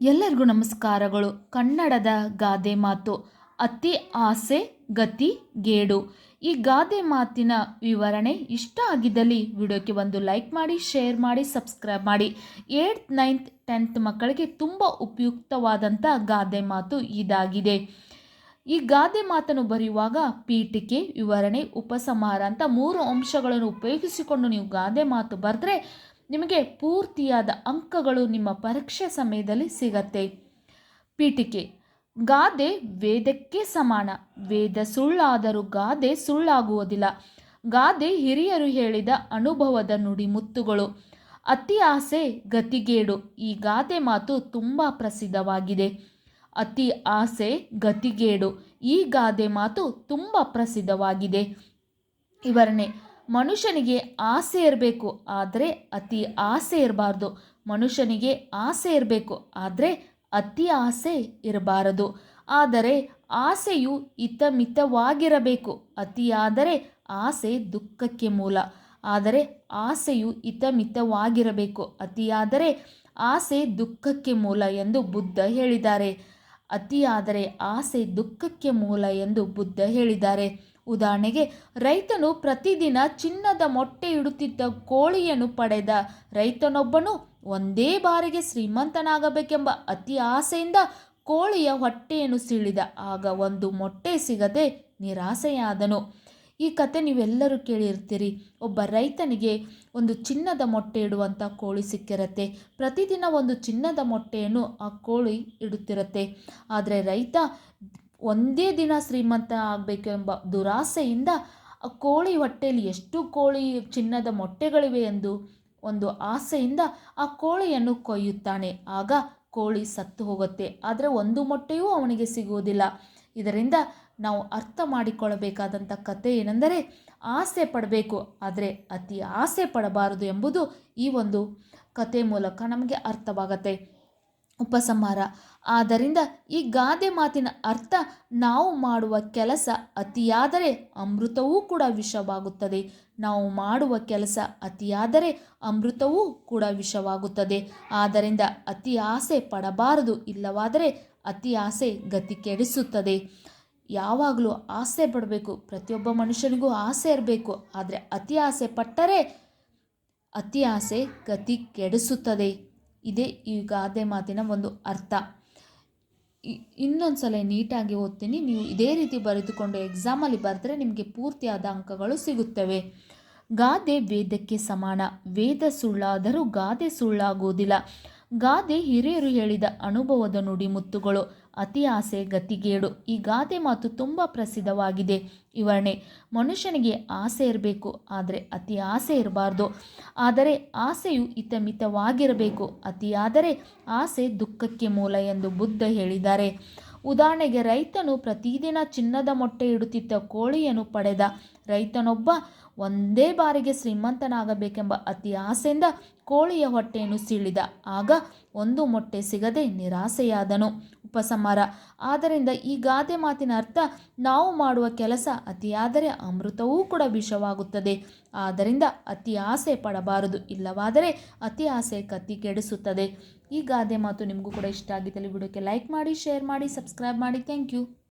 ಎಲ್ಲರಿಗೂ ನಮಸ್ಕಾರಗಳು. ಕನ್ನಡದ ಗಾದೆ ಮಾತು, ಅತಿ ಆಸೆ ಗತಿ ಗೇಡು. ಈ ಗಾದೆ ಮಾತಿನ ವಿವರಣೆ ಇಷ್ಟ ಆಗಿದ್ದಲ್ಲಿ ವಿಡಿಯೋಕ್ಕೆ ಒಂದು ಲೈಕ್ ಮಾಡಿ, ಶೇರ್ ಮಾಡಿ, ಸಬ್ಸ್ಕ್ರೈಬ್ ಮಾಡಿ. 8th 9th 10th ಮಕ್ಕಳಿಗೆ ತುಂಬ ಉಪಯುಕ್ತವಾದಂಥ ಗಾದೆ ಮಾತು ಇದಾಗಿದೆ. ಈ ಗಾದೆ ಮಾತನ್ನು ಬರೆಯುವಾಗ ಪೀಠಿಕೆ, ವಿವರಣೆ, ಉಪಸಂಹಾರ ಅಂತ 3 ಅಂಶಗಳನ್ನು ಉಪಯೋಗಿಸಿಕೊಂಡು ನೀವು ಗಾದೆ ಮಾತು ಬರೆದ್ರೆ ನಿಮಗೆ ಪೂರ್ತಿಯಾದ ಅಂಕಗಳು ನಿಮ್ಮ ಪರೀಕ್ಷೆ ಸಮಯದಲ್ಲಿ ಸಿಗತ್ತೆ. ಪೀಠಿಕೆ: ಗಾದೆ ವೇದಕ್ಕೆ ಸಮಾನ. ವೇದ ಸುಳ್ಳಾದರೂ ಗಾದೆ ಸುಳ್ಳಾಗುವುದಿಲ್ಲ. ಗಾದೆ ಹಿರಿಯರು ಹೇಳಿದ ಅನುಭವದ ನುಡಿಮುತ್ತುಗಳು. ಅತಿ ಆಸೆ ಗತಿಗೇಡು. ಈ ಗಾದೆ ಮಾತು ತುಂಬ ಪ್ರಸಿದ್ಧವಾಗಿದೆ. ಅತಿ ಆಸೆ ಗತಿಗೇಡು. ಈ ಗಾದೆ ಮಾತು ತುಂಬ ಪ್ರಸಿದ್ಧವಾಗಿದೆ. ವಿವರಣೆ: ಮನುಷ್ಯನಿಗೆ ಆಸೆ ಇರಬೇಕು, ಆದರೆ ಅತಿ ಆಸೆ ಇರಬಾರ್ದು. ಮನುಷ್ಯನಿಗೆ ಆಸೆ ಇರಬೇಕು, ಆದರೆ ಅತಿ ಆಸೆ ಇರಬಾರದು. ಆದರೆ ಆಸೆಯು ಹಿತಮಿತವಾಗಿರಬೇಕು. ಅತಿಯಾದರೆ ಆಸೆ ದುಃಖಕ್ಕೆ ಮೂಲ. ಆದರೆ ಆಸೆಯು ಹಿತಮಿತವಾಗಿರಬೇಕು. ಅತಿಯಾದರೆ ಆಸೆ ದುಃಖಕ್ಕೆ ಮೂಲ ಎಂದು ಬುದ್ಧ ಹೇಳಿದ್ದಾರೆ. ಅತಿಯಾದರೆ ಆಸೆ ದುಃಖಕ್ಕೆ ಮೂಲ ಎಂದು ಬುದ್ಧ ಹೇಳಿದ್ದಾರೆ. ಉದಾಹರಣೆಗೆ, ರೈತನು ಪ್ರತಿದಿನ ಚಿನ್ನದ ಮೊಟ್ಟೆ ಇಡುತ್ತಿದ್ದ ಕೋಳಿಯನ್ನು ಪಡೆದ. ರೈತನೊಬ್ಬನು ಒಂದೇ ಬಾರಿಗೆ ಶ್ರೀಮಂತನಾಗಬೇಕೆಂಬ ಅತಿ ಆಸೆಯಿಂದ ಕೋಳಿಯ ಹೊಟ್ಟೆಯನ್ನು ಸೀಳಿದ. ಆಗ ಒಂದು ಮೊಟ್ಟೆ ಸಿಗದೆ ನಿರಾಸೆಯಾದನು. ಈ ಕತೆ ನೀವೆಲ್ಲರೂ ಕೇಳಿರ್ತೀರಿ. ಒಬ್ಬ ರೈತನಿಗೆ ಒಂದು ಚಿನ್ನದ ಮೊಟ್ಟೆ ಇಡುವಂಥ ಕೋಳಿ ಸಿಕ್ಕಿರತ್ತೆ. ಪ್ರತಿದಿನ ಒಂದು ಚಿನ್ನದ ಮೊಟ್ಟೆಯನ್ನು ಆ ಕೋಳಿ ಇಡುತ್ತಿರತ್ತೆ. ಆದರೆ ರೈತ ಒಂದೇ ದಿನ ಶ್ರೀಮಂತ ಆಗಬೇಕೆಂಬ ದುರಾಸೆಯಿಂದ ಆ ಕೋಳಿ ಹೊಟ್ಟೆಯಲ್ಲಿ ಎಷ್ಟು ಕೋಳಿ ಚಿನ್ನದ ಮೊಟ್ಟೆಗಳಿವೆ ಎಂದು ಒಂದು ಆಸೆಯಿಂದ ಆ ಕೋಳಿಯನ್ನು ಕೊಯ್ಯುತ್ತಾನೆ. ಆಗ ಕೋಳಿ ಸತ್ತು ಹೋಗುತ್ತೆ. ಆದರೆ ಒಂದು ಮೊಟ್ಟೆಯೂ ಅವನಿಗೆ ಸಿಗುವುದಿಲ್ಲ. ಇದರಿಂದ ನಾವು ಅರ್ಥ ಮಾಡಿಕೊಳ್ಳಬೇಕಾದಂಥ ಕತೆ ಏನೆಂದರೆ, ಆಸೆ ಪಡಬೇಕು, ಆದರೆ ಅತಿ ಆಸೆ ಪಡಬಾರದು ಎಂಬುದು ಈ ಒಂದು ಕತೆ ಮೂಲಕ ನಮಗೆ ಅರ್ಥವಾಗತ್ತೆ. ಉಪಸಂಹಾರ: ಆದ್ದರಿಂದ ಈ ಗಾದೆ ಮಾತಿನ ಅರ್ಥ, ನಾವು ಮಾಡುವ ಕೆಲಸ ಅತಿಯಾದರೆ ಅಮೃತವೂ ಕೂಡ ವಿಷವಾಗುತ್ತದೆ. ನಾವು ಮಾಡುವ ಕೆಲಸ ಅತಿಯಾದರೆ ಅಮೃತವೂ ಕೂಡ ವಿಷವಾಗುತ್ತದೆ. ಆದ್ದರಿಂದ ಅತಿ ಆಸೆ ಪಡಬಾರದು, ಇಲ್ಲವಾದರೆ ಅತಿ ಆಸೆ ಗತಿ ಕೆಡಿಸುತ್ತದೆ. ಯಾವಾಗಲೂ ಆಸೆ ಪಡಬೇಕು. ಪ್ರತಿಯೊಬ್ಬ ಮನುಷ್ಯನಿಗೂ ಆಸೆ ಇರಬೇಕು. ಆದರೆ ಅತಿ ಆಸೆ ಪಟ್ಟರೆ ಅತಿ ಆಸೆ ಗತಿ ಕೆಡಿಸುತ್ತದೆ. ಇದೇ ಈ ಗಾದೆ ಮಾತಿನ ಒಂದು ಅರ್ಥ. ಇನ್ನೊಂದು ಸಲ ನೀಟಾಗಿ ಓದ್ತೀನಿ. ನೀವು ಇದೇ ರೀತಿ ಬರೆದುಕೊಂಡು ಎಕ್ಸಾಮಲ್ಲಿ ಬರೆದ್ರೆ ನಿಮಗೆ ಪೂರ್ತಿಯಾದ ಅಂಕಗಳು ಸಿಗುತ್ತವೆ. ಗಾದೆ ವೇದಕ್ಕೆ ಸಮಾನ. ವೇದ ಸುಳ್ಳಾದರೂ ಗಾದೆ ಸುಳ್ಳಾಗುವುದಿಲ್ಲ. ಗಾದೆ ಹಿರಿಯರು ಹೇಳಿದ ಅನುಭವದ ನುಡಿಮುತ್ತುಗಳು. ಅತಿ ಆಸೆ ಗತಿಗೇಡು. ಈ ಗಾದೆ ಮಾತು ತುಂಬ ಪ್ರಸಿದ್ಧವಾಗಿದೆ. ವಿವರಣೆ: ಮನುಷ್ಯನಿಗೆ ಆಸೆ ಇರಬೇಕು, ಆದರೆ ಅತಿ ಆಸೆ ಇರಬಾರ್ದು. ಆದರೆ ಆಸೆಯು ಹಿತಮಿತವಾಗಿರಬೇಕು. ಅತಿಯಾದರೆ ಆಸೆ ದುಃಖಕ್ಕೆ ಮೂಲ ಎಂದು ಬುದ್ಧ ಹೇಳಿದ್ದಾರೆ. ಉದಾಹರಣೆಗೆ, ರೈತನು ಪ್ರತಿದಿನ ಚಿನ್ನದ ಮೊಟ್ಟೆ ಇಡುತ್ತಿದ್ದ ಕೋಳಿಯನ್ನು ಪಡೆದ. ರೈತನೊಬ್ಬ ಒಂದೇ ಬಾರಿಗೆ ಶ್ರೀಮಂತನಾಗಬೇಕೆಂಬ ಅತಿ ಆಸೆಯಿಂದ ಕೋಳಿಯ ಹೊಟ್ಟೆಯನ್ನು ಸೀಳಿದ. ಆಗ ಒಂದು ಮೊಟ್ಟೆ ಸಿಗದೆ ನಿರಾಸೆಯಾದನು. ಉಪಸಂಹಾರ: ಆದ್ದರಿಂದ ಈ ಗಾದೆ ಮಾತಿನ ಅರ್ಥ, ನಾವು ಮಾಡುವ ಕೆಲಸ ಅತಿಯಾದರೆ ಅಮೃತವೂ ಕೂಡ ವಿಷವಾಗುತ್ತದೆ. ಆದ್ದರಿಂದ ಅತಿ ಆಸೆ ಪಡಬಾರದು, ಇಲ್ಲವಾದರೆ ಅತಿ ಆಸೆ ಗತಿ ಕೆಡಿಸುತ್ತದೆ. ಈ ಗಾದೆ ಮಾತು ನಿಮಗೂ ಕೂಡ ಇಷ್ಟ ಆಗಿದ್ದಲ್ಲಿ ವಿಡಿಯೋಕ್ಕೆ ಲೈಕ್ ಮಾಡಿ, ಶೇರ್ ಮಾಡಿ, ಸಬ್ಸ್ಕ್ರೈಬ್ ಮಾಡಿ. Thank you.